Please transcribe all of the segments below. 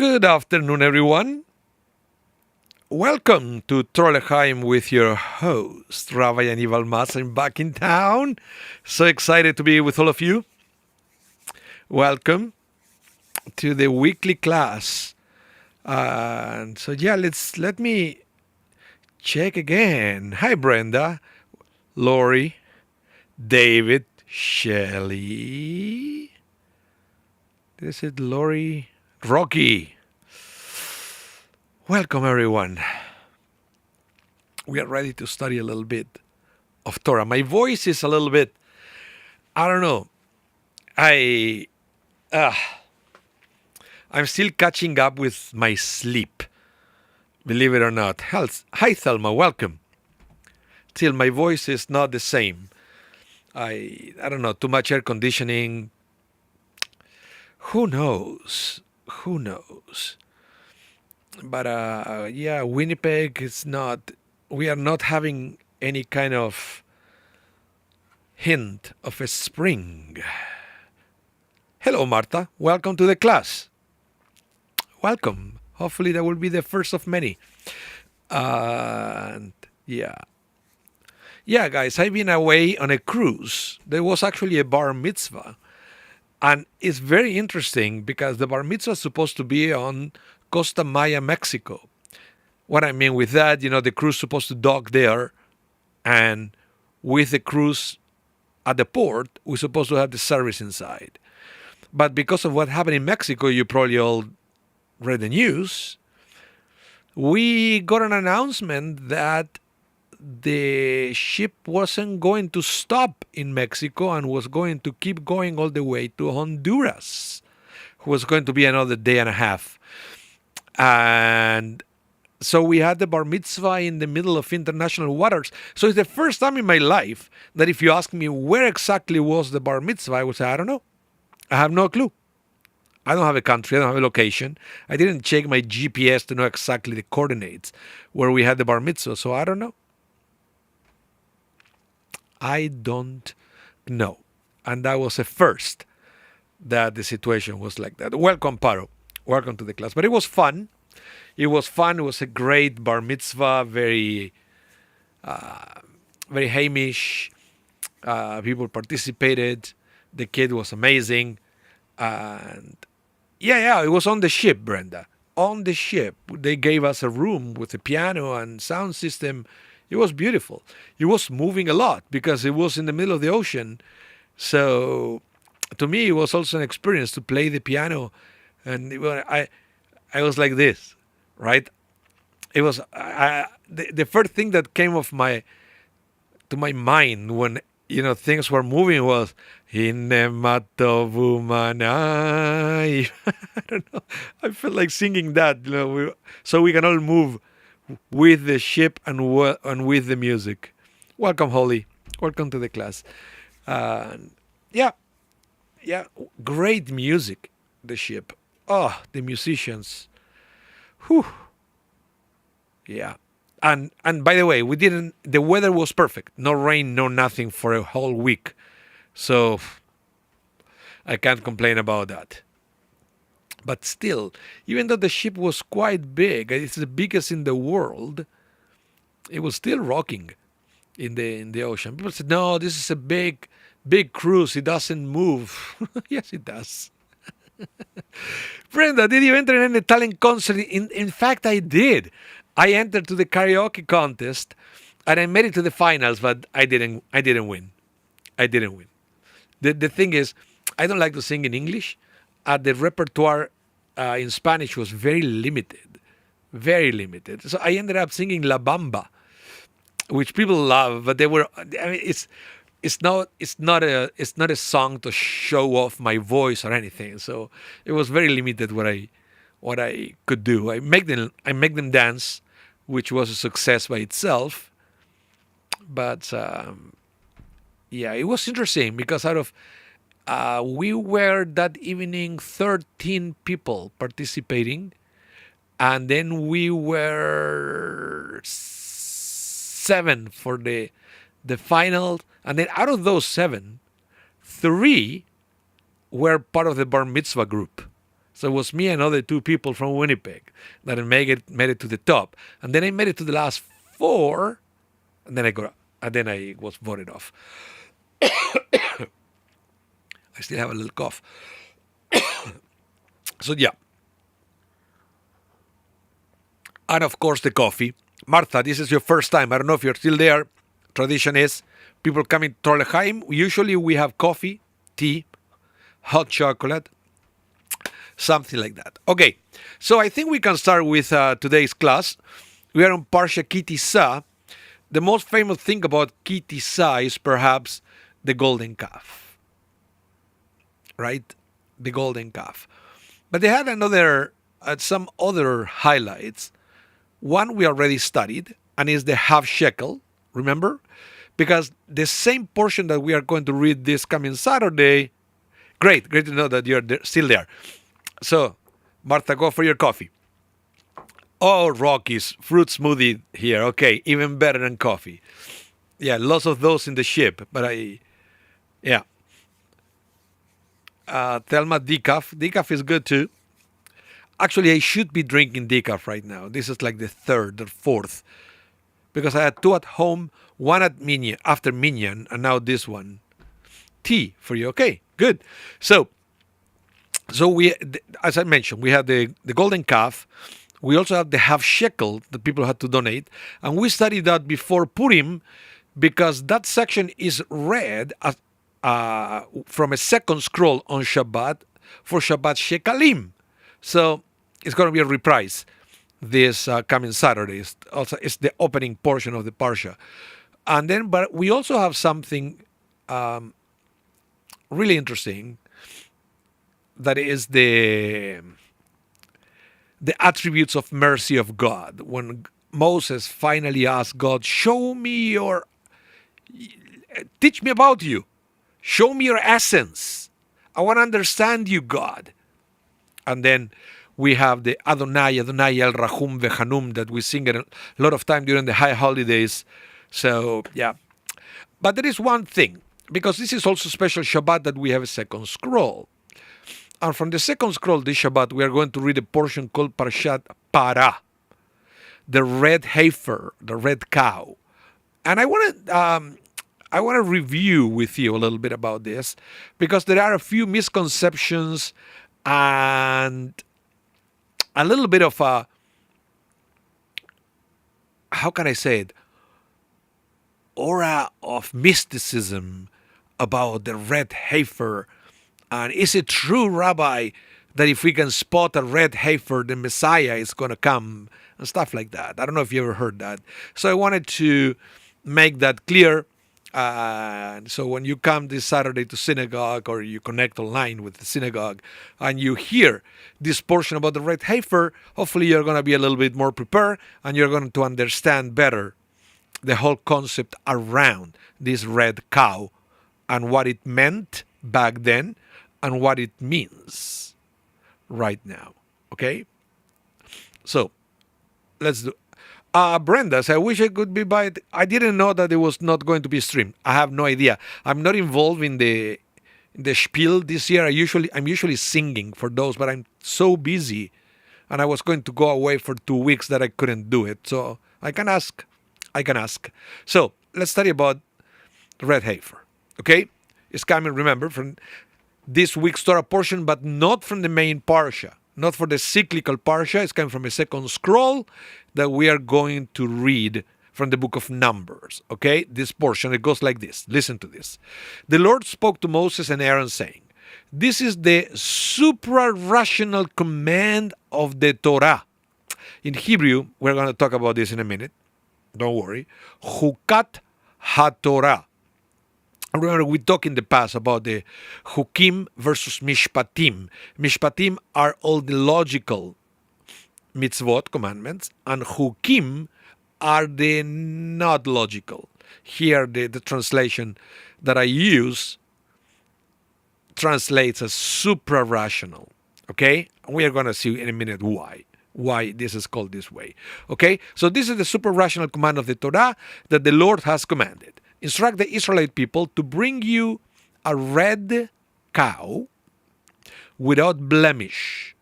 Good afternoon, everyone. Welcome to Trolleheim with your host, Rabbi Anibal. I'm back in town. So excited to be with all of you. Welcome to the weekly class. And so, let me check again. Hi, Brenda, Lori, David, Shelley. This is Lori, Rocky. Welcome, everyone. We are ready to study a little bit of Torah. My voice is a little bit, I don't know. I'm still catching up with my sleep, believe it or not. Hi, Thelma, welcome. Still, my voice is not the same. I don't know, too much air conditioning. Who knows? But Winnipeg is not, we are not having any kind of hint of a spring. Hello, Marta. Welcome to the class. Welcome. Hopefully that will be the first of many. And yeah, guys, I've been away on a cruise. There was actually a bar mitzvah. And it's very interesting because the bar mitzvah is supposed to be on Costa Maya, Mexico. What I mean with that, the cruise is supposed to dock there. And with the cruise at the port, we're supposed to have the service inside. But because of what happened in Mexico, you probably all read the news. We got an announcement that the ship wasn't going to stop in Mexico and was going to keep going all the way to Honduras. It was going to be another day and a half. And so we had the bar mitzvah in the middle of international waters. So it's the first time in my life that if you ask me where exactly was the bar mitzvah, I would say, I don't know. I have no clue. I don't have a country. I don't have a location. I didn't check my GPS to know exactly the coordinates where we had the bar mitzvah. So I don't know. I don't know. And that was a first that the situation was like that. Welcome, Parah. Welcome to the class. But it was fun. It was a great bar mitzvah, very Hamish. People participated. The kid was amazing. And it was on the ship, Brenda. On the ship. They gave us a room with a piano and sound system. It was beautiful. It was moving a lot because it was in the middle of the ocean. So to me, it was also an experience to play the piano. And I was like this, right? It was the first thing that came to my mind when things were moving was Hinematovumanai. I don't know. I felt like singing that, so we can all move with the ship and with the music. Welcome, Holly. Welcome to the class. Great music. The ship. Oh, the musicians. Whew. Yeah. And by the way, the weather was perfect. No rain, no nothing for a whole week. So I can't complain about that. But still, even though the ship was quite big, it's the biggest in the world, it was still rocking in the ocean. People said, no, this is a big cruise. It doesn't move. Yes, it does. Brenda, did you enter in any talent concert? In fact, I did. I entered to the karaoke contest and I made it to the finals, but I didn't win. The thing is, I don't like to sing in English. The repertoire in Spanish was very limited. So I ended up singing La Bamba, which people love, but it's not a song to show off my voice or anything. So it was very limited what I could do. I make them dance, which was a success by itself. But it was interesting because out of we were that evening 13 people participating, and then we were 7 for the final. And then out of those 7, 3 were part of the bar mitzvah group. So it was me and other two people from Winnipeg that made it to the top. And then I made it to the last four, and then I was voted off. I still have a little cough. So yeah. And of course the coffee. Martha, this is your first time. I don't know if you're still there. Tradition is people coming to Torah. Usually we have coffee, tea, hot chocolate, something like that. Okay, so I think we can start with today's class. We are on Parsha Tisa. The most famous thing about Tisa is perhaps the golden calf, right? The golden calf. But they had some other highlights. One we already studied, and is the half shekel, remember? Because the same portion that we are going to read this coming Saturday, great to know that you're still there. So, Martha, go for your coffee. Oh, Rockies, fruit smoothie here. Okay, even better than coffee. Yeah, lots of those in the ship, but yeah. Thelma, decaf. Decaf is good too. Actually, I should be drinking decaf right now. This is like the third or fourth. Because I had two at home, one at Minion, after Minion, and now this one. Tea for you. Okay, good. So we, as I mentioned, we have the golden calf. We also have the half shekel that people had to donate. And we studied that before Purim because that section is read as, from a second scroll on Shabbat for Shabbat Shekalim. So it's going to be a reprise this coming Saturday. It's the opening portion of the Parsha. And then, but we also have something really interesting that is the attributes of mercy of God. When Moses finally asked God, teach me about you. Show me your essence. I want to understand you, God. And then we have the Adonai El Rahum Vechanum that we sing it a lot of time during the high holidays. So, yeah. But there is one thing, because this is also special Shabbat that we have a second scroll. And from the second scroll this Shabbat, we are going to read a portion called Parshat Parah, the red heifer, the red cow. And I want to review with you a little bit about this, because there are a few misconceptions and a little bit of how can I say it, aura of mysticism about the red heifer. And is it true, Rabbi, that if we can spot a red heifer, the Messiah is going to come, and stuff like that? I don't know if you ever heard that. So I wanted to make that clear. So when you come this Saturday to synagogue, or you connect online with the synagogue, and you hear this portion about the red heifer, hopefully you're going to be a little bit more prepared, and you're going to understand better the whole concept around this red cow and what it meant back then and what it means right now. Okay? So let's do. Brenda said, I wish I could be by it. I didn't know that it was not going to be streamed. I have no idea. I'm not involved in the spiel this year. I'm usually singing for those, but I'm so busy, and I was going to go away for 2 weeks that I couldn't do it. So I can ask. So let's study about the red heifer. Okay, it's coming. Remember, from this week's Torah portion, but not from the main parsha. Not for the cyclical parsha. It's coming from a second scroll that we are going to read from the book of Numbers. Okay, this portion, it goes like this. Listen to this. The Lord spoke to Moses and Aaron saying, this is the supra-rational command of the Torah. In Hebrew, we're going to talk about this in a minute. Don't worry. Chukat HaTorah. Remember, we talked in the past about the Hukim versus Mishpatim. Mishpatim are all the logical mitzvot, commandments, and Hukim are the not logical. Here, the translation that I use translates as supra-rational. Okay? We are going to see in a minute why this is called this way. Okay? So this is the supra-rational command of the Torah that the Lord has commanded. Instruct the Israelite people to bring you a red cow without blemish,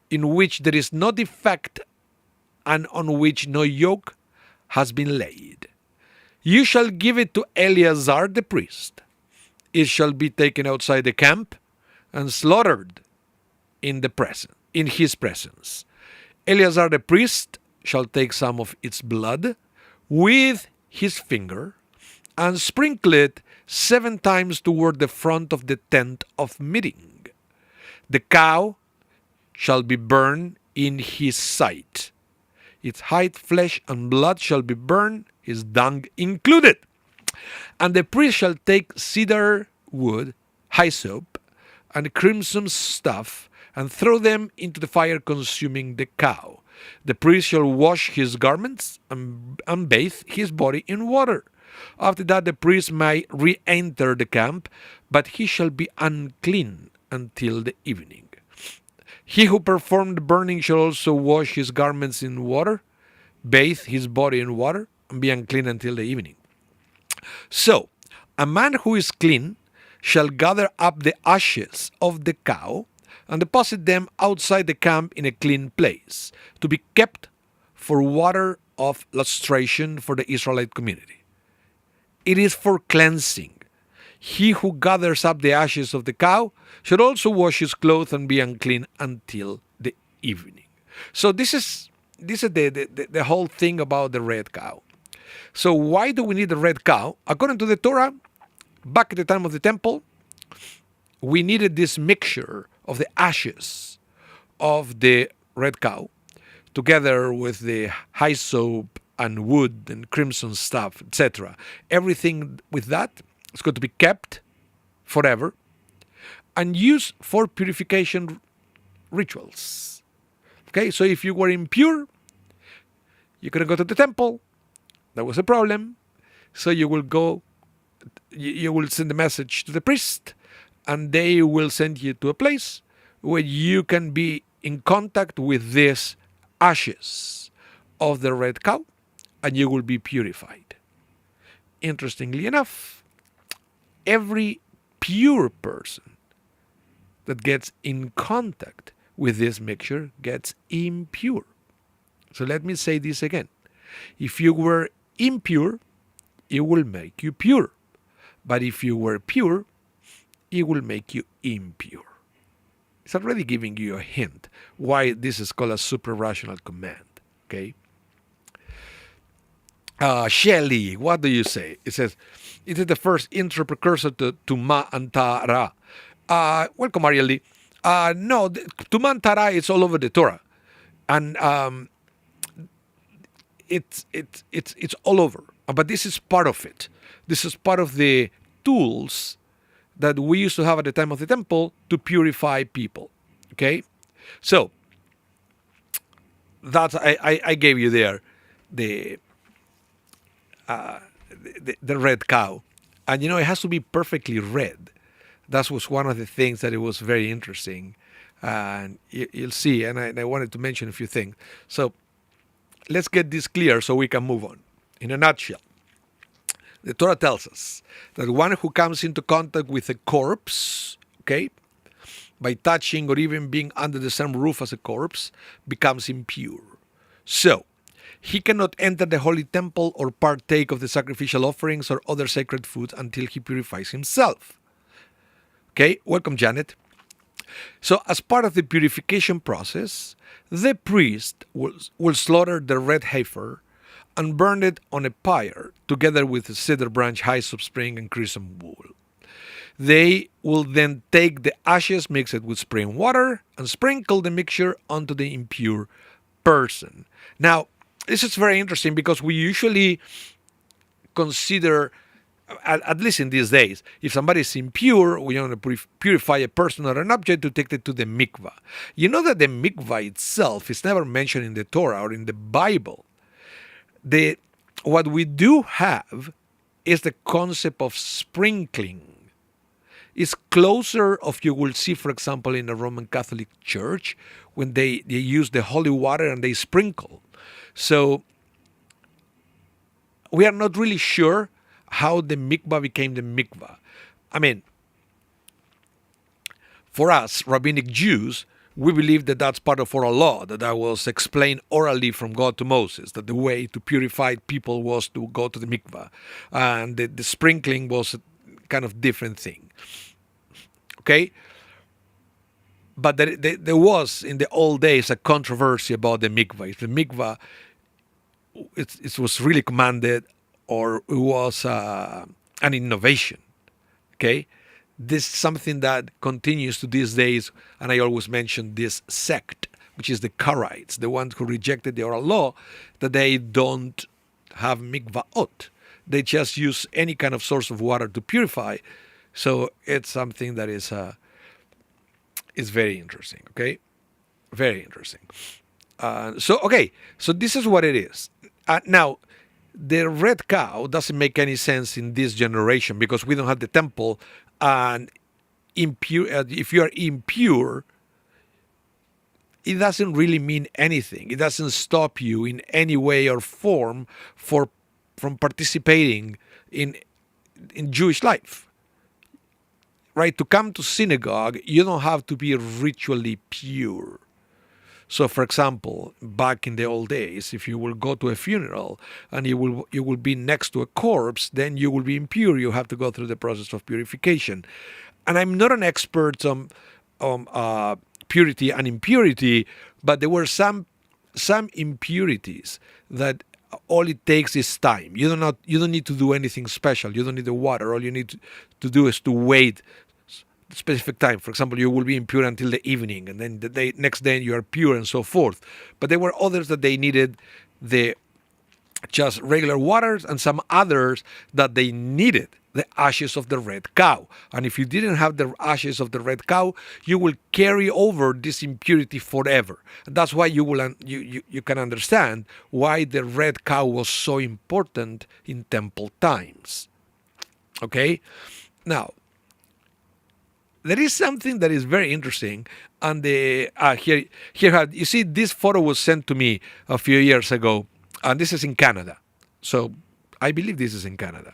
in which there is no defect and on which no yoke has been laid. You shall give it to Eleazar the priest. It shall be taken outside the camp and slaughtered in his presence. Eleazar the priest shall take some of its blood with his finger and sprinkle it 7 times toward the front of the tent of meeting. The cow shall be burned in his sight. Its hide, flesh, and blood shall be burned, his dung included. And the priest shall take cedar wood, hyssop, and crimson stuff, and throw them into the fire, consuming the cow. The priest shall wash his garments and bathe his body in water. After that the priest may re-enter the camp, but he shall be unclean until the evening. He who performed the burning shall also wash his garments in water, bathe his body in water, and be unclean until the evening. So, a man who is clean shall gather up the ashes of the cow and deposit them outside the camp in a clean place, to be kept for water of lustration for the Israelite community. It is for cleansing. He who gathers up the ashes of the cow should also wash his clothes and be unclean until the evening. So this is the whole thing about the red cow. So why do we need the red cow? According to the Torah, back at the time of the temple, we needed this mixture of the ashes of the red cow together with the hyssop and wood and crimson stuff, etc. Everything with that is going to be kept forever and used for purification rituals. Okay, so if you were impure, you couldn't go to the temple. That was a problem. So you will send a message to the priest, and they will send you to a place where you can be in contact with these ashes of the red cow, and you will be purified. Interestingly enough, every pure person that gets in contact with this mixture gets impure. So let me say this again. If you were impure, it will make you pure. But if you were pure, it will make you impure. It's already giving you a hint why this is called a suprarational command. Okay? Shelley, what do you say? It says, it is the first intro precursor to Tuma and Tara. Welcome, Ariel. No, Tuma and Tara is all over the Torah. And it's all over. But this is part of it. This is part of the tools that we used to have at the time of the temple to purify people. Okay? So, that's I gave you there the red cow. And it has to be perfectly red. That was one of the things that it was very interesting. And you'll see, and I wanted to mention a few things. So, let's get this clear so we can move on. In a nutshell, the Torah tells us that one who comes into contact with a corpse, okay, by touching or even being under the same roof as a corpse, becomes impure. So, he cannot enter the holy temple or partake of the sacrificial offerings or other sacred foods until he purifies himself. Okay, welcome, Janet. So, as part of the purification process, the priest will slaughter the red heifer and burn it on a pyre together with a cedar branch, hyssop, spring, and crimson wool. They will then take the ashes, mix it with spring water, and sprinkle the mixture onto the impure person. Now, this is very interesting because we usually consider, at least in these days, if somebody is impure, we want to purify a person or an object to take it to the mikvah. You know that the mikvah itself is never mentioned in the Torah or in the Bible. What we do have is the concept of sprinkling. It's closer of you will see, for example, in the Roman Catholic Church, when they use the holy water and they sprinkle. So we are not really sure how the mikvah became the mikvah. I mean, for us, rabbinic Jews, we believe that that's part of oral law, that was explained orally from God to Moses, that the way to purify people was to go to the mikvah, and the sprinkling was a kind of different thing. Okay? But there was, in the old days, a controversy about the mikvah. If the mikvah, it was really commanded, or it was an innovation. Okay? This is something that continues to these days, and I always mention this sect, which is the Karaites, the ones who rejected the oral law, that they don't have mikvaot. They just use any kind of source of water to purify. So it's something that is very interesting. Okay, very interesting. So this is what it is. Now, the red cow doesn't make any sense in this generation because we don't have the temple, and impure. If you are impure, it doesn't really mean anything. It doesn't stop you in any way or form from participating in Jewish life. Right? To come to synagogue, you don't have to be ritually pure. So, for example, back in the old days, if you will go to a funeral and you will be next to a corpse, then you will be impure. You have to go through the process of purification. And I'm not an expert on purity and impurity, but there were some impurities that all it takes is time. You don't need to do anything special. You don't need the water. All you need to do is to wait specific time. For example, you will be impure until the evening, and then the next day you are pure, and so forth. But there were others that they needed the just regular waters, and some others that they needed the ashes of the red cow. And if you didn't have the ashes of the red cow, you will carry over this impurity forever. And that's why you can understand why the red cow was so important in temple times. Okay? Now, there is something that is very interesting, and here you see this photo was sent to me a few years ago, and this is in Canada. So I believe this is in Canada.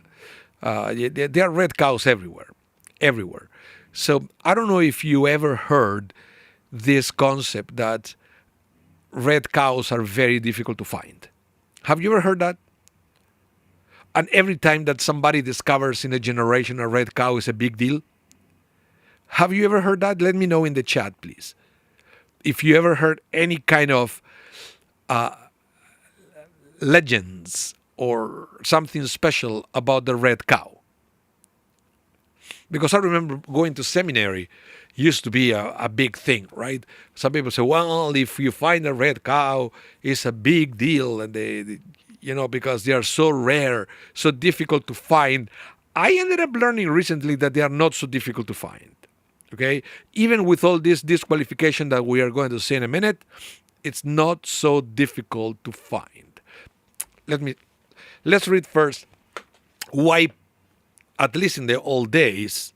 There are red cows everywhere. So I don't know if you ever heard this concept that red cows are very difficult to find. Have you ever heard that? And every time that somebody discovers in a generation a red cow is a big deal. Have you ever heard that? Let me know in the chat, please. If you ever heard any kind of legends or something special about the red cow. Because I remember going to seminary, used to be a big thing, right? Some people say, well, if you find a red cow, it's a big deal, and they because they are so rare, so difficult to find. I ended up learning recently that they are not so difficult to find. Okay, even with all this disqualification that we are going to see in a minute, it's not so difficult to find. Let's read first why, at least in the old days.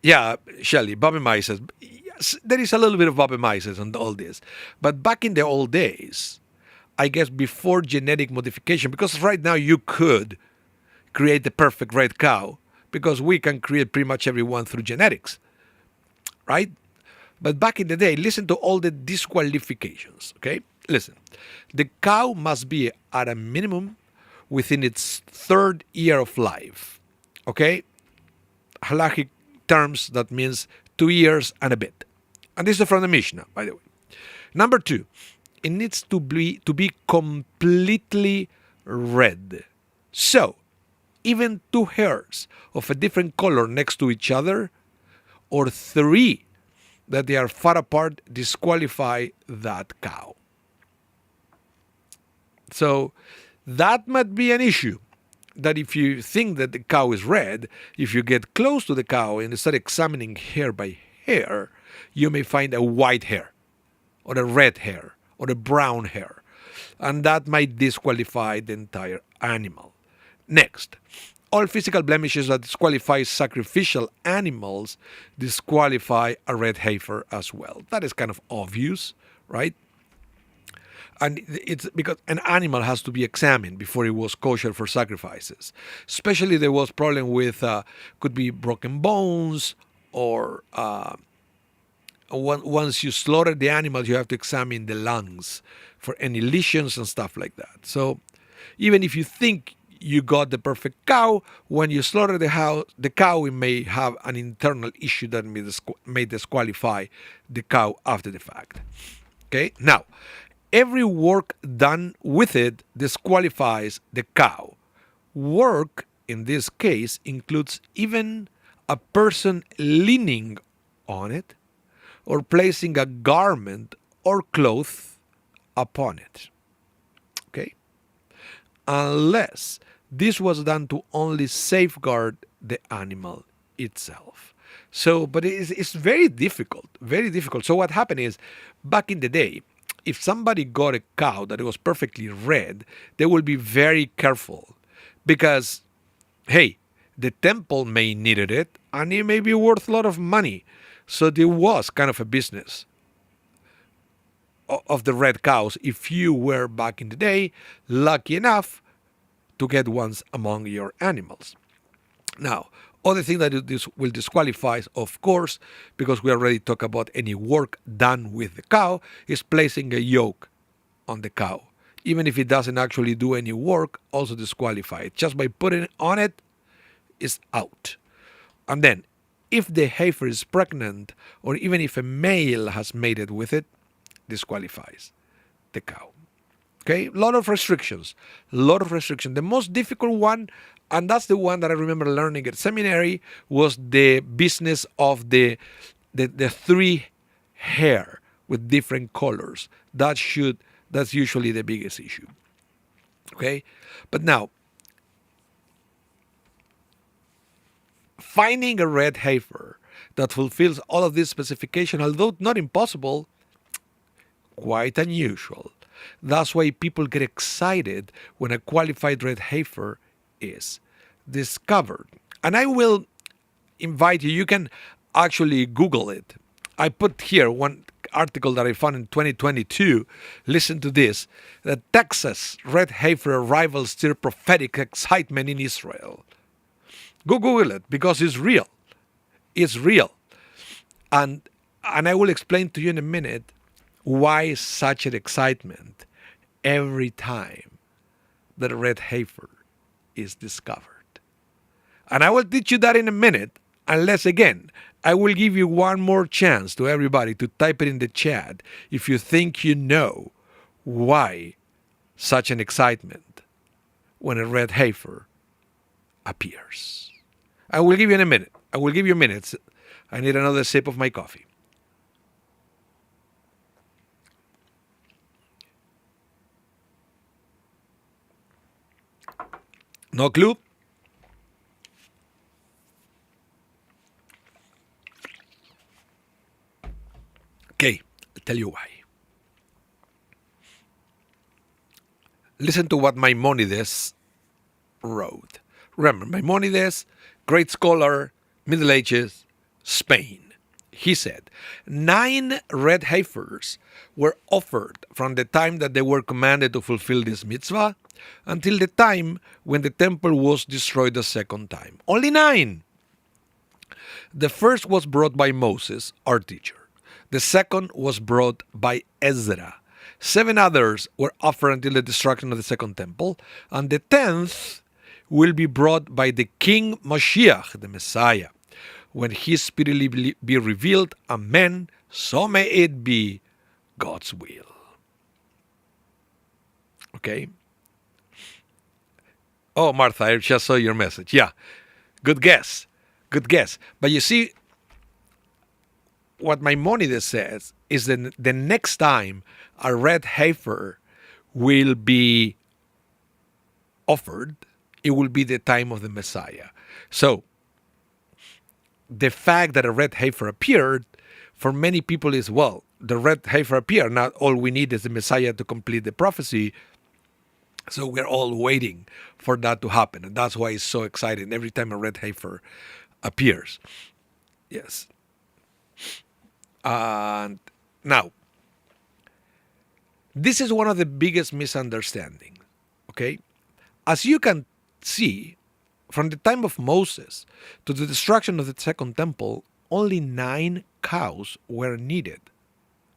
Yeah, Shelley, Bobby Mises. Yes, there is a little bit of Bobby Mises on all this, but back in the old days, I guess before genetic modification, because right now you could create the perfect red cow because we can create pretty much everyone through genetics. Right? But back in the day, listen to all the disqualifications, okay? Listen. The cow must be at a minimum within its third year of life, okay? Halachic terms, that means 2 years and a bit. And this is from the Mishnah, by the way. Number 2, it needs to be completely red. So, even 2 hairs of a different color next to each other, or 3 that they are far apart, disqualify that cow. So that might be an issue. That if you think that the cow is red, if you get close to the cow and start examining hair by hair, you may find a white hair, or a red hair, or a brown hair. And that might disqualify the entire animal. Next. All physical blemishes that disqualify sacrificial animals disqualify a red heifer as well. That is kind of obvious, right? And it's because an animal has to be examined before it was kosher for sacrifices. Especially there was problem with, could be broken bones or Once you slaughter the animals, you have to examine the lungs for any lesions and stuff like that. So even if you think you got the perfect cow, when you slaughter the cow, it may have an internal issue that may disqualify the cow after the fact. Okay, now every work done with it disqualifies the cow. Work in this case includes even a person leaning on it or placing a garment or cloth upon it. Okay? Unless this was done to only safeguard the animal itself. So, but it's very difficult, very difficult. So what happened is, back in the day, if somebody got a cow that was perfectly red, they will be very careful because, hey, the temple may needed it and it may be worth a lot of money. So there was kind of a business of the red cows if you were back in the day lucky enough to get ones among your animals. Now, other thing that this will disqualify, of course, because we already talked about any work done with the cow, is placing a yoke on the cow. Even if it doesn't actually do any work, also disqualify it. Just by putting it on it, is out. And then, if the heifer is pregnant, or even if a male has mated with it, disqualifies the cow. Okay, a lot of restrictions, a lot of restrictions. The most difficult one, and that's the one that I remember learning at seminary, was the business of the three hair with different colors. That's usually the biggest issue. Okay, but now finding a red heifer that fulfills all of these specifications, although not impossible, quite unusual. That's why people get excited when a qualified red heifer is discovered. And I will invite you, you can actually Google it. I put here one article that I found in 2022. Listen to this. The Texas red heifer arrival stir prophetic excitement in Israel. Go Google it because it's real. It's real. And I will explain to you in a minute why such an excitement every time that a red heifer is discovered. And I will teach you that in a minute, unless again, I will give you one more chance to everybody to type it in the chat if you think you know why such an excitement when a red heifer appears. I will give you in a minute. I will give you minutes. I need another sip of my coffee. No clue? Okay, I'll tell you why. Listen to what Maimonides wrote. Remember, Maimonides, great scholar, Middle Ages, Spain. He said, 9 red heifers were offered from the time that they were commanded to fulfill this mitzvah until the time when the temple was destroyed the second time. Only 9. The first was brought by Moses, our teacher. The second was brought by Ezra. 7 others were offered until the destruction of the second temple. And the 10th will be brought by the King Mashiach, the Messiah, when he speedily be revealed. Amen. So may it be God's will. Okay? Oh, Martha, I just saw your message. Yeah. Good guess. Good guess. But you see, what Maimonides says is that the next time a red heifer will be offered, it will be the time of the Messiah. So, the fact that a red heifer appeared, for many people is, well, the red heifer appeared. Now all we need is the Messiah to complete the prophecy. So we're all waiting for that to happen. And that's why it's so exciting every time a red heifer appears. Yes. And now, this is one of the biggest misunderstandings. Okay? As you can see, from the time of Moses to the destruction of the second temple, only 9 cows were needed.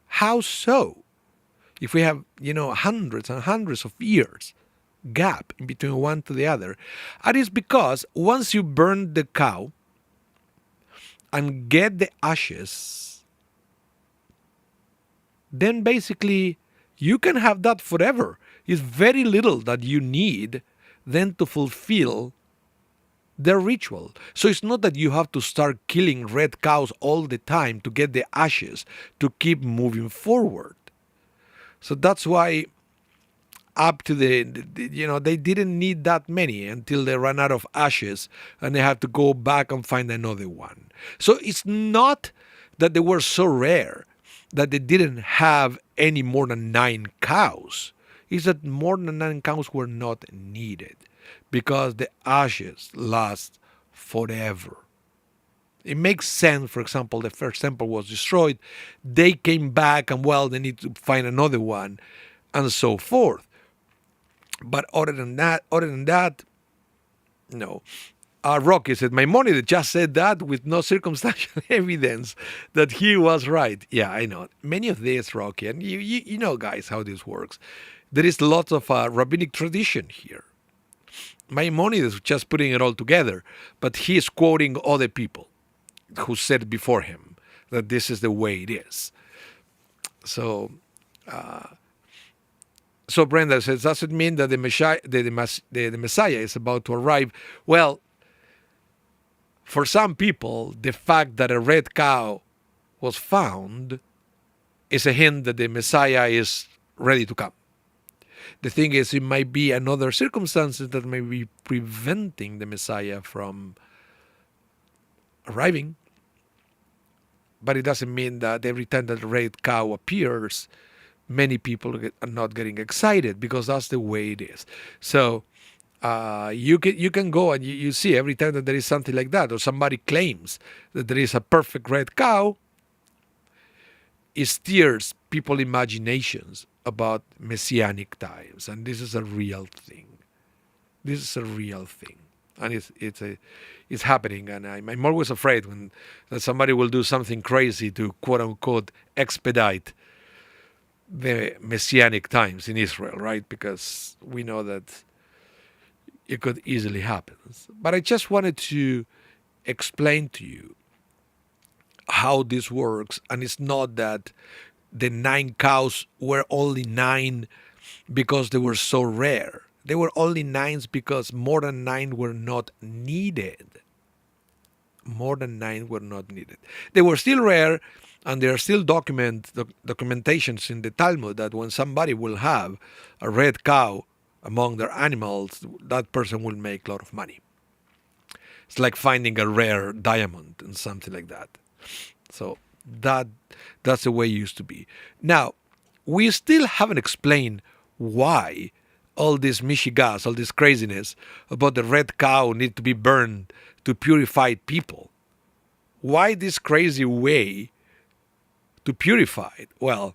How so? If we have, hundreds and hundreds of years gap in between one to the other, and it's because once you burn the cow and get the ashes, then basically you can have that forever. It's very little that you need then to fulfill the ritual. So it's not that you have to start killing red cows all the time to get the ashes to keep moving forward. So that's why up to they didn't need that many until they ran out of ashes and they had to go back and find another one. So it's not that they were so rare that they didn't have any more than 9 cows. It's that more than 9 cows were not needed because the ashes last forever. It makes sense, for example, the first temple was destroyed. They came back and, they need to find another one and so forth. But other than that, no. Rocky said, Maimonides just said that with no circumstantial evidence that he was right. Yeah, I know. Many of these, Rocky, and you know, guys, how this works. There is lots of rabbinic tradition here. Maimonides is just putting it all together, but he is quoting other people who said before him that this is the way it is. So Brenda says, does it mean that the Messiah is about to arrive? Well, for some people, the fact that a red cow was found is a hint that the Messiah is ready to come. The thing is, it might be another circumstances that may be preventing the Messiah from arriving. But it doesn't mean that every time that a red cow appears, many people are not getting excited, because that's the way it is. So you can go and you see every time that there is something like that, or somebody claims that there is a perfect red cow, it steers people's imaginations about messianic times, and this is a real thing. This is a real thing, and it's happening. And I'm always afraid that somebody will do something crazy to quote unquote expedite the messianic times in Israel, right? Because we know that it could easily happen. But I just wanted to explain to you how this works, and it's not that the 9 cows were only 9 because they were so rare. They were only 9 because more than 9 were not needed. More than 9 were not needed. They were still rare, and there are still documentations in the Talmud that when somebody will have a red cow among their animals, that person will make a lot of money. It's like finding a rare diamond and something like that. So that's the way it used to be. Now, we still haven't explained why all this mishigas, all this craziness about the red cow need to be burned to purify people. Why this crazy way to purify it? Well,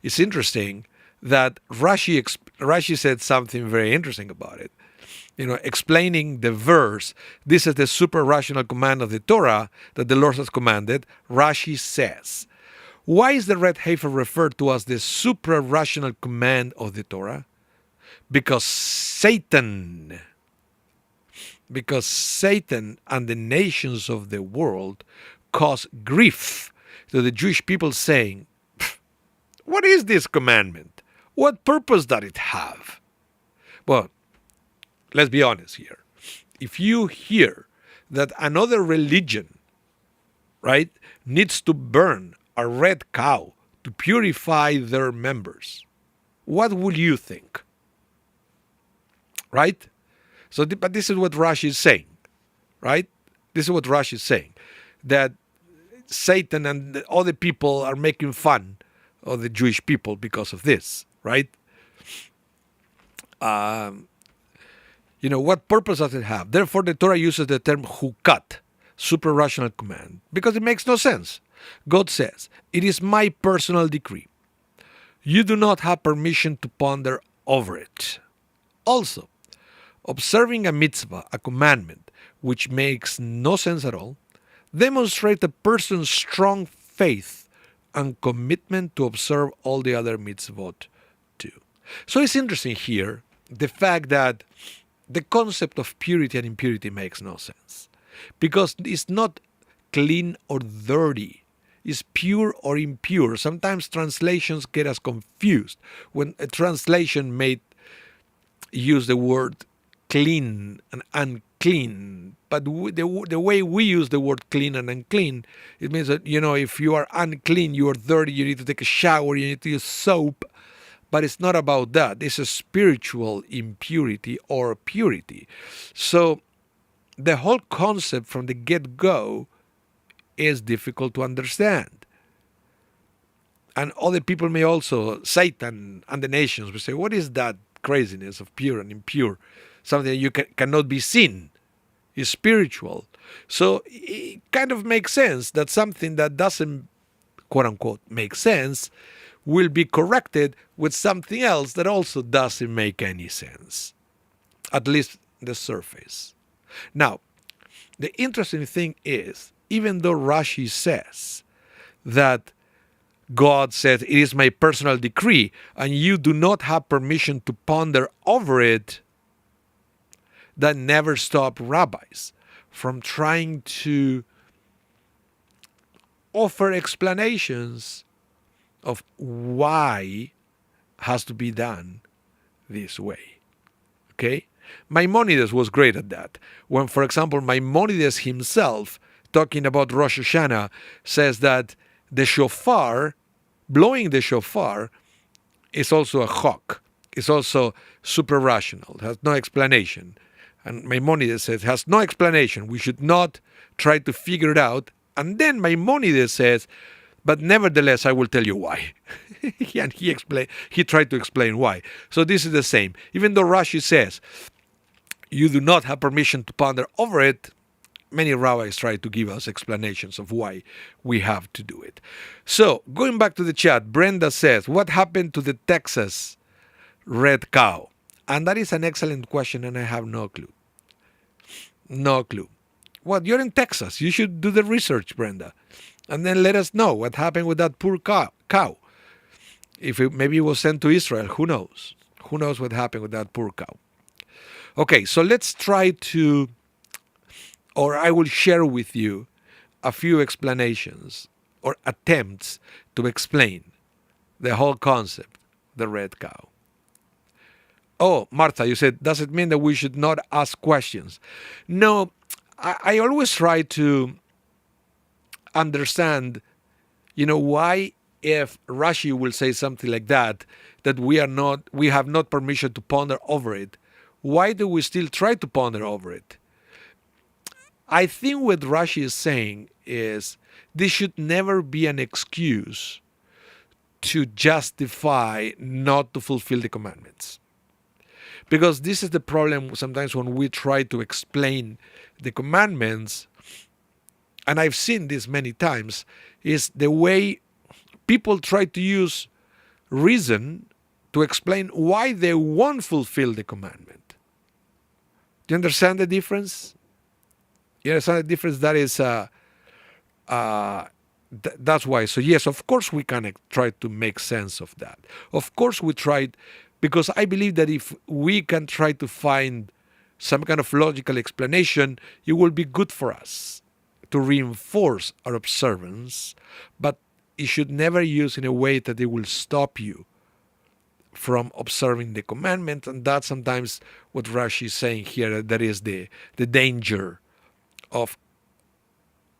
it's interesting that Rashi said something very interesting about it. Explaining the verse, this is the super rational command of the Torah that the Lord has commanded. Rashi says, why is the red heifer referred to as the super rational command of the Torah? Because Satan and the nations of the world cause grief to the Jewish people, saying, what is this commandment? What purpose does it have? Well, let's be honest here. If you hear that another religion, right, needs to burn a red cow to purify their members, what would you think? Right? But this is what Rashi is saying, right? This is what Rashi is saying, that Satan and the other people are making fun of the Jewish people because of this, right? What purpose does it have? Therefore, the Torah uses the term hukat, super rational command, because it makes no sense. God says, it is my personal decree. You do not have permission to ponder over it. Also, observing a mitzvah, a commandment, which makes no sense at all, demonstrate a person's strong faith and commitment to observe all the other mitzvot too. So it's interesting here the fact that the concept of purity and impurity makes no sense because it's not clean or dirty. It's pure or impure. Sometimes translations get us confused when a translation may use the word clean and unclean. But the way we use the word clean and unclean, it means that, if you are unclean, you are dirty, you need to take a shower, you need to use soap. But it's not about that. It's a spiritual impurity or purity. So the whole concept from the get-go is difficult to understand. And other people may also, Satan and the nations will say, what is that craziness of pure and impure? Something that you cannot be seen is spiritual. So it kind of makes sense that something that doesn't, quote unquote, make sense will be corrected with something else that also doesn't make any sense, at least the surface. Now, the interesting thing is, even though Rashi says that God said, it is my personal decree, and you do not have permission to ponder over it, that never stopped rabbis from trying to offer explanations of why has to be done this way. Okay? Maimonides was great at that. When, for example, Maimonides himself, talking about Rosh Hashanah, says that the shofar, blowing the shofar, is also a chok. It's also super rational. It has no explanation. And Maimonides says, it has no explanation. We should not try to figure it out. And then Maimonides says, but nevertheless, I will tell you why. And he tried to explain why. So this is the same. Even though Rashi says, you do not have permission to ponder over it, many rabbis try to give us explanations of why we have to do it. So, going back to the chat, Brenda says, what happened to the Texas red cow? And that is an excellent question, and I have no clue. No clue. Well, you're in Texas. You should do the research, Brenda. And then let us know what happened with that poor cow. If maybe it was sent to Israel, who knows? Who knows what happened with that poor cow? Okay, so let's try to, or I will share with you a few explanations or attempts to explain the whole concept, the red cow. Oh, Martha, you said, does it mean that we should not ask questions? No, I always try to understand, why if Rashi will say something like that we have not permission to ponder over it, why do we still try to ponder over it? I think what Rashi is saying is this should never be an excuse to justify not to fulfill the commandments. Because this is the problem sometimes when we try to explain the commandments, and I've seen this many times, is the way people try to use reason to explain why they won't fulfill the commandment. Do you understand the difference? You understand the difference? That is, that's why. So yes, of course we can try to make sense of that. Of course we tried, because I believe that if we can try to find some kind of logical explanation, it will be good for us to reinforce our observance, but it should never use in a way that it will stop you from observing the commandment. And that's sometimes what Rashi is saying here, that is the danger of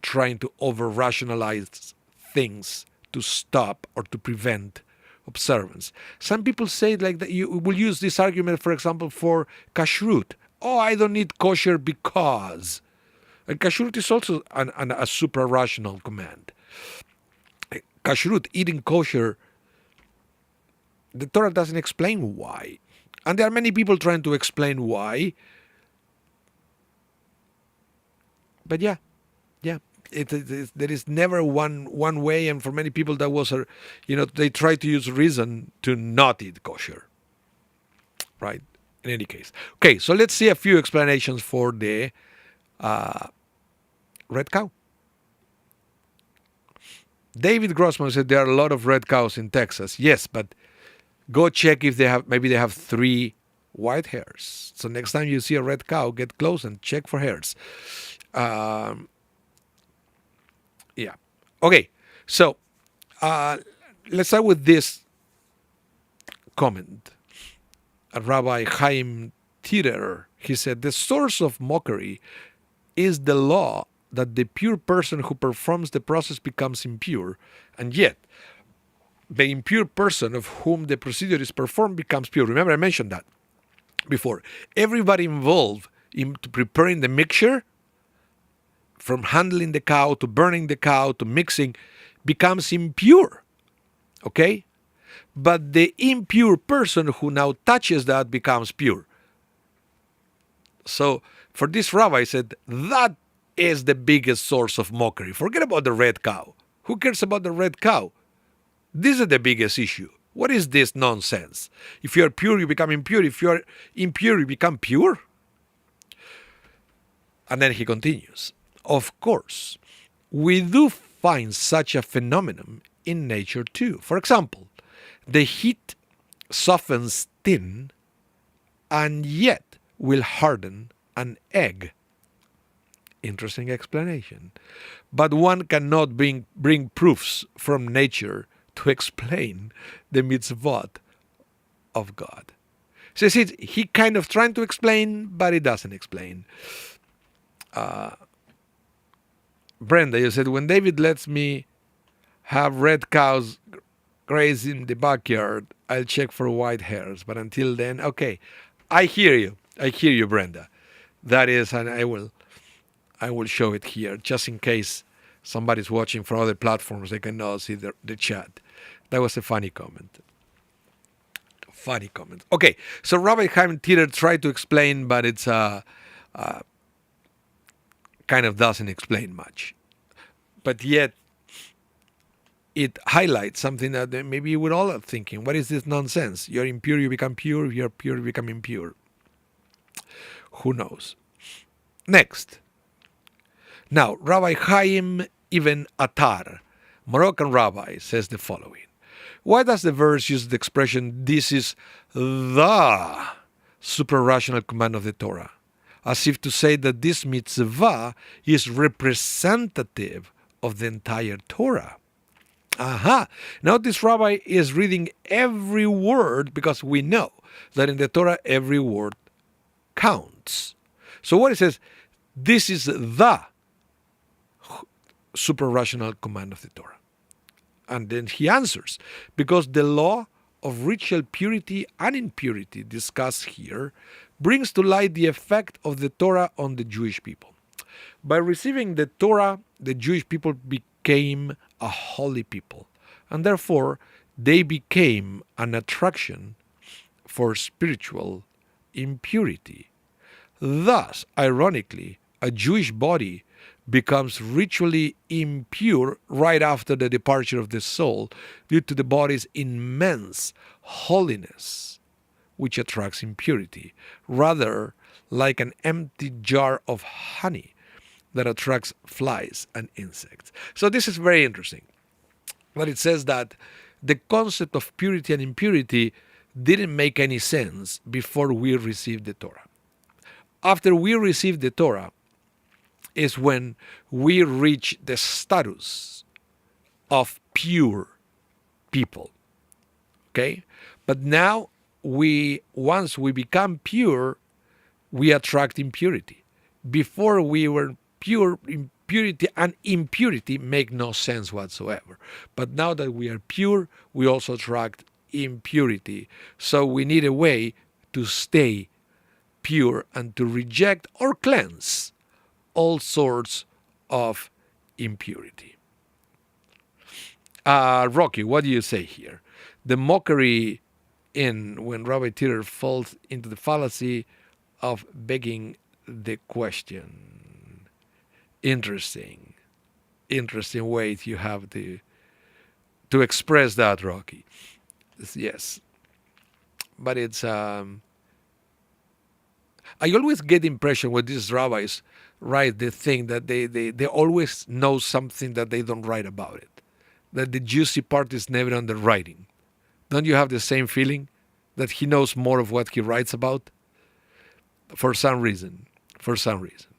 trying to over-rationalize things to stop or to prevent observance. Some people say like that you will use this argument, for example, for kashrut. Oh, I don't need kosher because. And kashrut is also a supra-rational command. Kashrut, eating kosher, the Torah doesn't explain why. And there are many people trying to explain why. But yeah. There is never one way, and for many people that was, they try to use reason to not eat kosher. Right? In any case. Okay, so let's see a few explanations for the red cow. David Grossman said there are a lot of red cows in Texas. Yes, but go check if maybe they have 3 white hairs. So next time you see a red cow, get close and check for hairs. Um, yeah. Okay. So let's start with this comment. Rabbi Chaim Tirer, he said, the source of mockery is the law that the pure person who performs the process becomes impure, and yet the impure person of whom the procedure is performed becomes pure. Remember, I mentioned that before. Everybody involved in preparing the mixture, from handling the cow to burning the cow to mixing, becomes impure. Okay? But the impure person who now touches that becomes pure. So for this rabbi, said that is the biggest source of mockery. Forget about the red cow. Who cares about the red cow? This is the biggest issue. What is this nonsense? If you are pure, you become impure. If you are impure, you become pure. And then he continues. Of course, we do find such a phenomenon in nature too. For example, the heat softens tin and yet will harden an egg. Interesting explanation. But one cannot bring proofs from nature to explain the mitzvot of God. So he kind of trying to explain, but he doesn't explain. Brenda, you said, when David lets me have red cows graze in the backyard, I'll check for white hairs. But until then, okay. I hear you, Brenda. That is, and I will show it here, just in case somebody's watching from other platforms, they cannot see the chat. That was a funny comment. Okay, so Rabbi Chaim Tirer tried to explain, but it's kind of doesn't explain much. But yet, it highlights something that maybe we're all thinking, what is this nonsense? You're impure, you become pure. You're pure, you become impure. Who knows? Next. Now, Rabbi Chaim Ibn Attar, Moroccan rabbi, says the following. Why does the verse use the expression, this is the supra-rational command of the Torah? As if to say that this mitzvah is representative of the entire Torah. Aha! Now this rabbi is reading every word because we know that in the Torah every word counts. So what it says, this is the supra-rational command of the Torah. And then he answers, because the law of ritual purity and impurity discussed here brings to light the effect of the Torah on the Jewish people. By receiving the Torah, the Jewish people became a holy people, and therefore they became an attraction for spiritual impurity. Thus, ironically, a Jewish body becomes ritually impure right after the departure of the soul due to the body's immense holiness, which attracts impurity, rather like an empty jar of honey that attracts flies and insects. So this is very interesting. But it says that the concept of purity and impurity didn't make any sense before we received the Torah. After we received the Torah is when we reach the status of pure people. Okay? But now once we become pure, we attract impurity. Before we were pure, impurity and impurity make no sense whatsoever. But now that we are pure, we also attract impurity. So we need a way to stay pure and to reject or cleanse all sorts of impurity. Rocky, what do you say here? The mockery when Rabbi Tirer falls into the fallacy of begging the question. Interesting way you have to express that, Rocky. Yes. But it's I always get the impression when these rabbis write the thing that they always know something that they don't write about it. that the juicy part is never on the writing. Don't you have the same feeling that he knows more of what he writes about? For some reason. For some reason.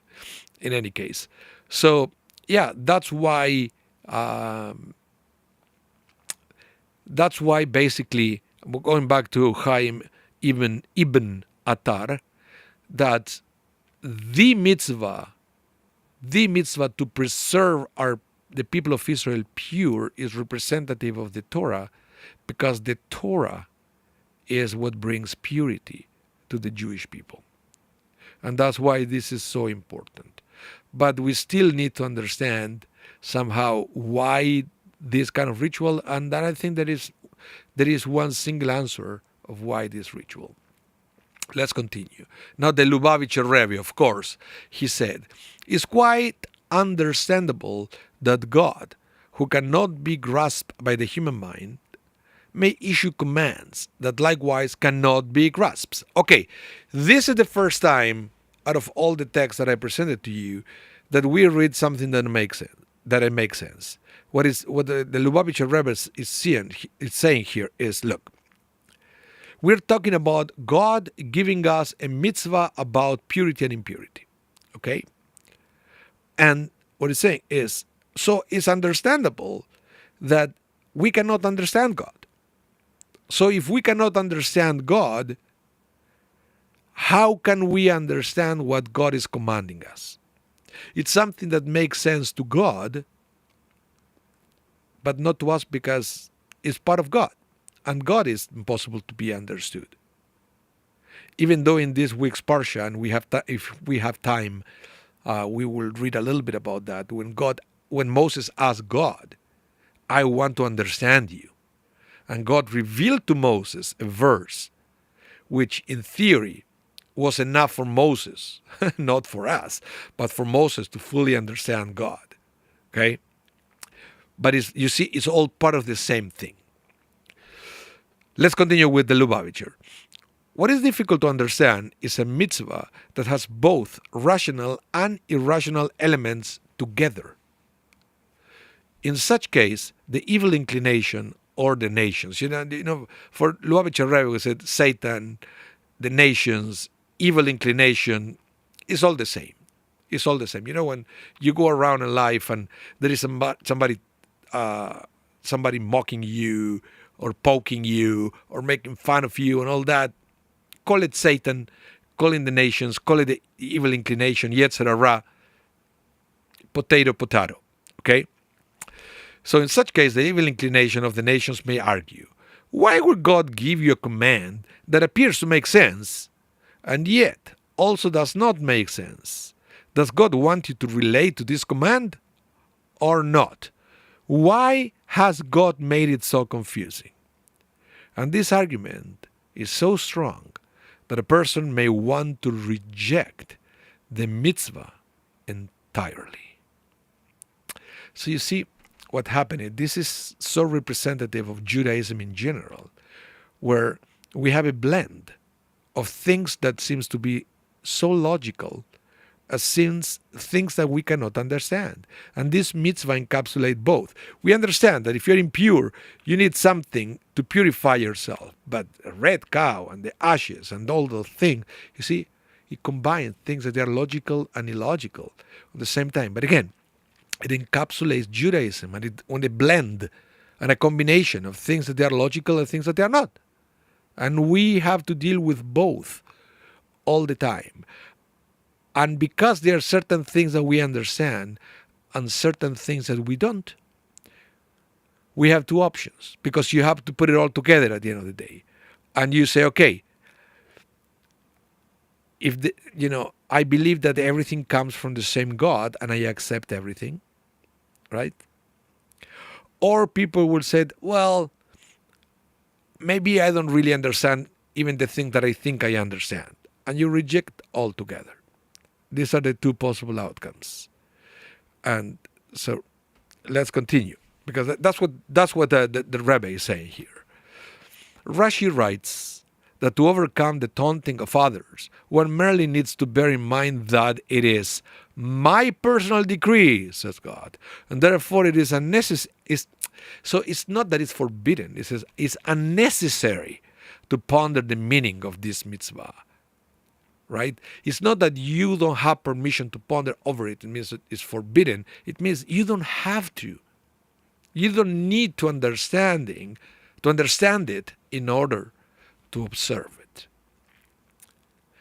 In any case. So, yeah, that's why basically, going back to Chaim Ibn Attar, that the mitzvah to preserve the people of Israel pure is representative of the Torah, because the Torah is what brings purity to the Jewish people. And that's why this is so important. But we still need to understand somehow why this kind of ritual, and then I think there is one single answer of why this ritual. Let's continue. Now the Lubavitcher Rebbe, of course, he said, it's quite understandable that God, who cannot be grasped by the human mind, may issue commands that likewise cannot be grasped. Okay, this is the first time out of all the texts that I presented to you that we read something that makes sense. What the Lubavitcher Rebbe is saying here is, look, we're talking about God giving us a mitzvah about purity and impurity. Okay? And what he's saying is, so it's understandable that we cannot understand God. So if we cannot understand God, how can we understand what God is commanding us? It's something that makes sense to God, but not to us, because it's part of God. And God is impossible to be understood. Even though in this week's Parsha, and if we have time, we will read a little bit about that. When Moses asked God, I want to understand you. And God revealed to Moses a verse which in theory was enough for Moses, not for us, but for Moses to fully understand God. Okay? But you see, it's all part of the same thing. Let's continue with the Lubavitcher. What is difficult to understand is a mitzvah that has both rational and irrational elements together. In such case, the evil inclination or the nations. You know, for Lubavitcher Rebbe, we said Satan, the nations, evil inclination is all the same. It's all the same. You know, when you go around in life and there is somebody mocking you or poking you or making fun of you and all that, call it Satan, call it the nations, call it the evil inclination, Yetzer Hara, potato. Okay? So in such case, the evil inclination of the nations may argue, why would God give you a command that appears to make sense and yet also does not make sense? Does God want you to relate to this command or not? Why has God made it so confusing? And this argument is so strong that a person may want to reject the mitzvah entirely. So you see, what happened is, this is so representative of Judaism in general, where we have a blend of things that seems to be so logical as things that we cannot understand. And this mitzvah encapsulates both. We understand that if you're impure, you need something to purify yourself. But a red cow and the ashes and all those things, you see, it combines things that are logical and illogical at the same time. But again, it encapsulates Judaism, and on a blend and a combination of things that are logical and things that they are not. And we have to deal with both all the time. And because there are certain things that we understand and certain things that we don't, we have two options, because you have to put it all together at the end of the day. And you say, okay, I believe that everything comes from the same God and I accept everything, right? Or people will say, well, maybe I don't really understand even the thing that I think I understand. And you reject altogether. These are the two possible outcomes. And so let's continue, because that's what the Rebbe is saying here. Rashi writes that to overcome the taunting of others, one merely needs to bear in mind that it is my personal decree, says God, and therefore it is So it's not that it's forbidden. It says it's unnecessary to ponder the meaning of this mitzvah. Right? It's not that you don't have permission to ponder over it. It means it's forbidden. It means you don't have to. You don't need to understand it in order to observe it.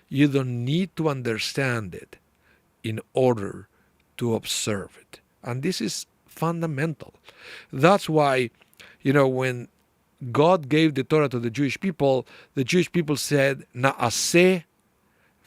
You don't need to understand it in order to observe it. And this is fundamental. That's why, when God gave the Torah to the Jewish people said, Na'aseh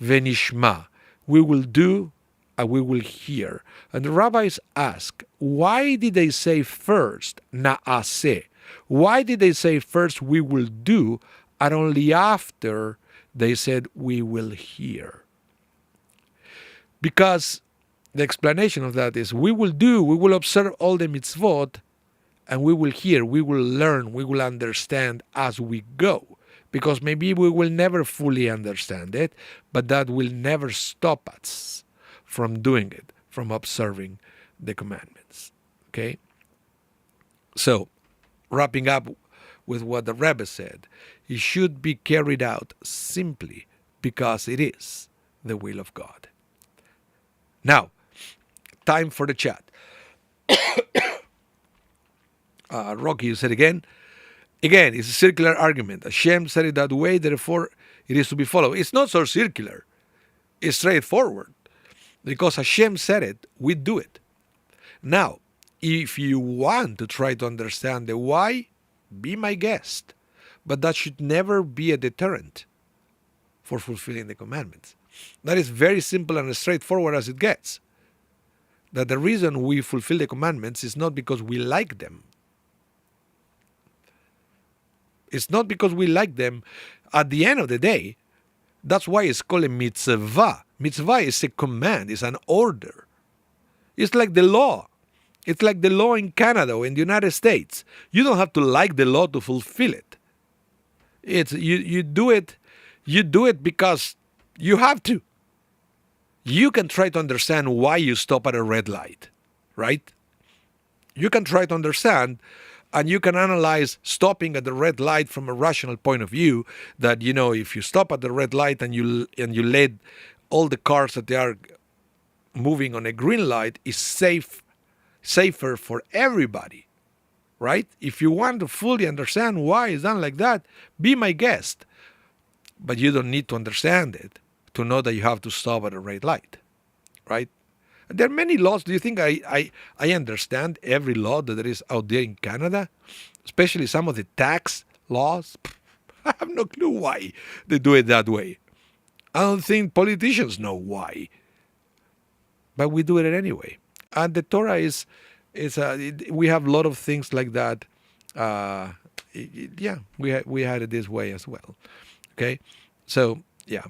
venishma. We will do and we will hear. And the rabbis ask, why did they say first, Na'aseh? Why did they say first, we will do, and only after they said, we will hear? Because the explanation of that is, we will observe all the mitzvot, and we will hear, we will learn, we will understand as we go. Because maybe we will never fully understand it, but that will never stop us from doing it, from observing the commandments. Okay? So, wrapping up with what the Rebbe said, it should be carried out simply because it is the will of God. Now, time for the chat. Rocky, you said again, it's a circular argument. Hashem said it that way, therefore it is to be followed. It's not so circular. It's straightforward. Because Hashem said it, we do it. Now, if you want to try to understand the why, be my guest. But that should never be a deterrent for fulfilling the commandments. That is very simple and as straightforward as it gets. That the reason we fulfill the commandments is not because we like them. It's not because we like them. At the end of the day, that's why it's called a mitzvah. Mitzvah is a command, it's an order. It's like the law. It's like the law in Canada or in the United States. You don't have to like the law to fulfill it. It's you do it because you have to. You can try to understand why you stop at a red light, right? You can try to understand, and you can analyze stopping at the red light from a rational point of view, that, if you stop at the red light and you let all the cars that they are moving on a green light, is safer for everybody, right? If you want to fully understand why it's done like that, be my guest. But you don't need to understand it to know that you have to stop at a red light, right? There are many laws. Do you think I understand every law that there is out there in Canada? Especially some of the tax laws? I have no clue why they do it that way. I don't think politicians know why. But we do it anyway. And the Torah we have a lot of things like that. We had it this way as well. Okay? So, yeah.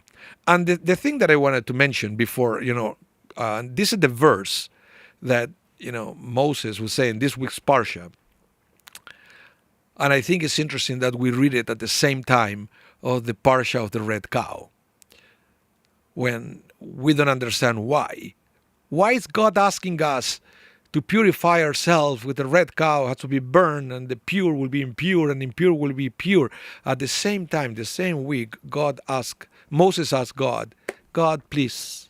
And the thing that I wanted to mention before, this is the verse that, Moses was saying this week's Parsha. And I think it's interesting that we read it at the same time of the Parsha of the red cow. When we don't understand why. Why is God asking us to purify ourselves with the red cow has to be burned, and the pure will be impure, and impure will be pure? At the same time, the same week, Moses asked God, please,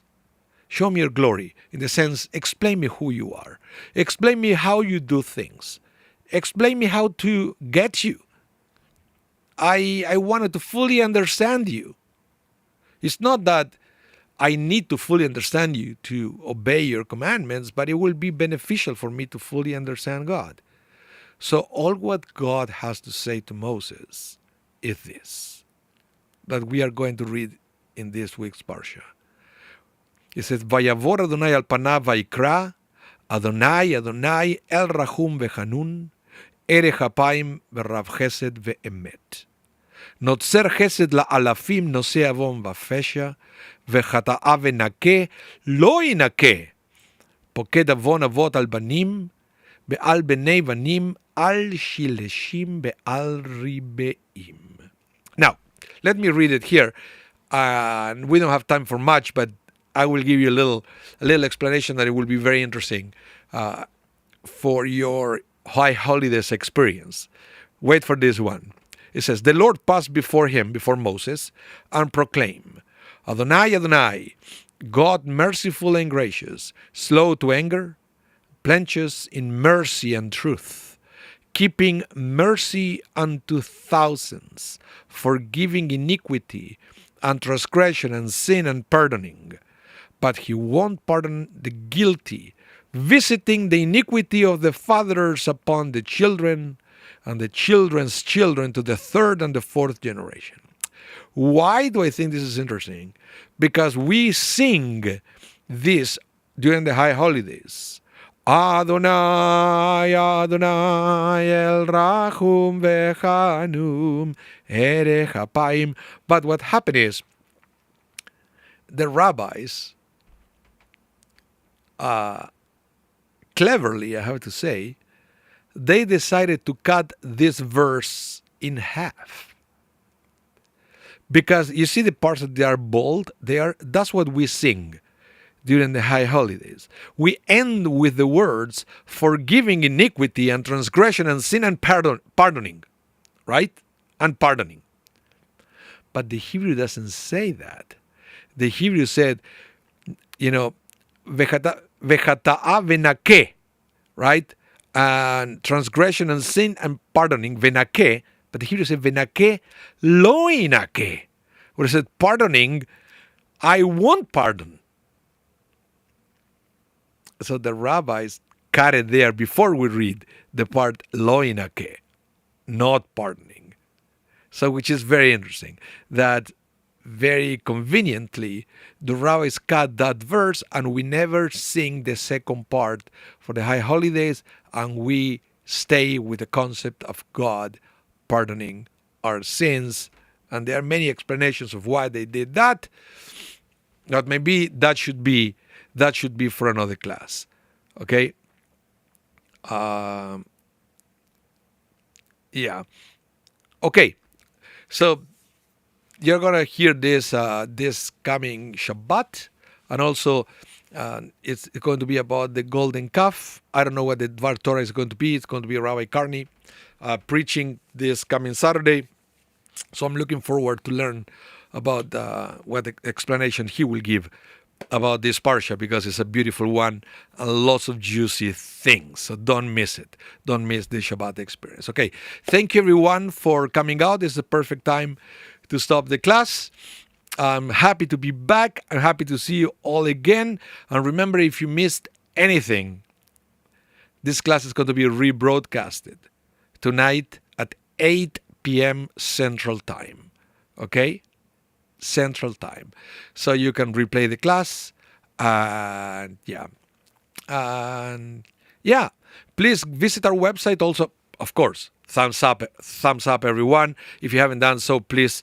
show me your glory. In the sense, explain me who you are. Explain me how you do things. Explain me how to get you. I wanted to fully understand you. It's not that I need to fully understand you to obey your commandments, but it will be beneficial for me to fully understand God. So all what God has to say to Moses is this, that we are going to read in this week's Parsha. It says, Vayavor Adonai al panav vayikra, Adonai, Adonai, el rachum vechanun, erech apayim v'rav chesed ve'emet. נוצר חסד לאלפים נושא עוון ופשע, וחטאה ונקה לא ינקה. פוקד עוון אבות על בנים, ועל בני בנים, על שילשים ועל ריבעים. Now, let me read it here. We don't have time for much, but I will give you a little explanation that it will be very interesting for your high holidays experience. Wait for this one. It says, the Lord passed before him, before Moses, and proclaimed, Adonai, Adonai, God merciful and gracious, slow to anger, plenteous in mercy and truth, keeping mercy unto thousands, forgiving iniquity and transgression and sin and pardoning. But he won't pardon the guilty, visiting the iniquity of the fathers upon the children and the children's children to the third and the fourth generation. Why do I think this is interesting? Because we sing this during the high holidays. Adonai, Adonai, El Rahum Vechanum, Erech Hapaim. But what happened is, the rabbis, cleverly, I have to say, they decided to cut this verse in half. Because you see the parts that they are bold, that's what we sing during the high holidays. We end with the words, forgiving iniquity and transgression and sin and pardoning, right? And pardoning. But the Hebrew doesn't say that. The Hebrew said, vechata'a venake, right? And transgression and sin and pardoning, venake. But the Hebrew said, venake lo inake. Where it said, pardoning, I won't pardon. So the rabbis cut it there before we read the part lo inake, not pardoning. So which is very interesting, that very conveniently, the rabbis cut that verse and we never sing the second part for the high holidays, and we stay with the concept of God pardoning our sins. And there are many explanations of why they did that. But maybe that should be for another class. Okay? Yeah. Okay. So you're gonna hear this this coming Shabbat, and also it's going to be about the golden calf. I don't know what the Dvar Torah is going to be. It's going to be Rabbi Carney preaching this coming Saturday. So I'm looking forward to learn about what the explanation he will give about this parsha, because it's a beautiful one and lots of juicy things. So don't miss it. Don't miss the Shabbat experience. Okay. Thank you everyone for coming out. This is the perfect time to stop the class. I'm happy to be back. I'm happy to see you all again. And remember, if you missed anything, this class is going to be rebroadcasted tonight at 8 p.m. Central Time. Okay? Central Time. So you can replay the class. And please visit our website also. Of course, thumbs up everyone. If you haven't done so, please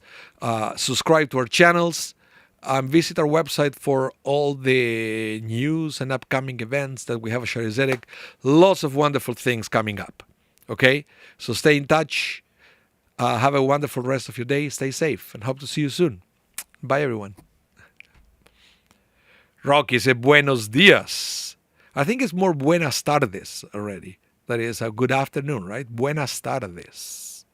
subscribe to our channels and visit our website for all the news and upcoming events that we have at Shaare Zedek. Lots of wonderful things coming up. Okay? So stay in touch. Have a wonderful rest of your day. Stay safe and hope to see you soon. Bye, everyone. Rocky said buenos dias. I think it's more buenas tardes already. That is a good afternoon, right? Buenas tardes.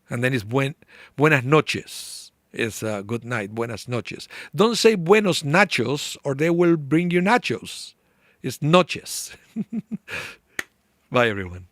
And then it's buenas noches. It's a good night. Buenas noches. Don't say buenos nachos or they will bring you nachos. It's noches. Bye, everyone.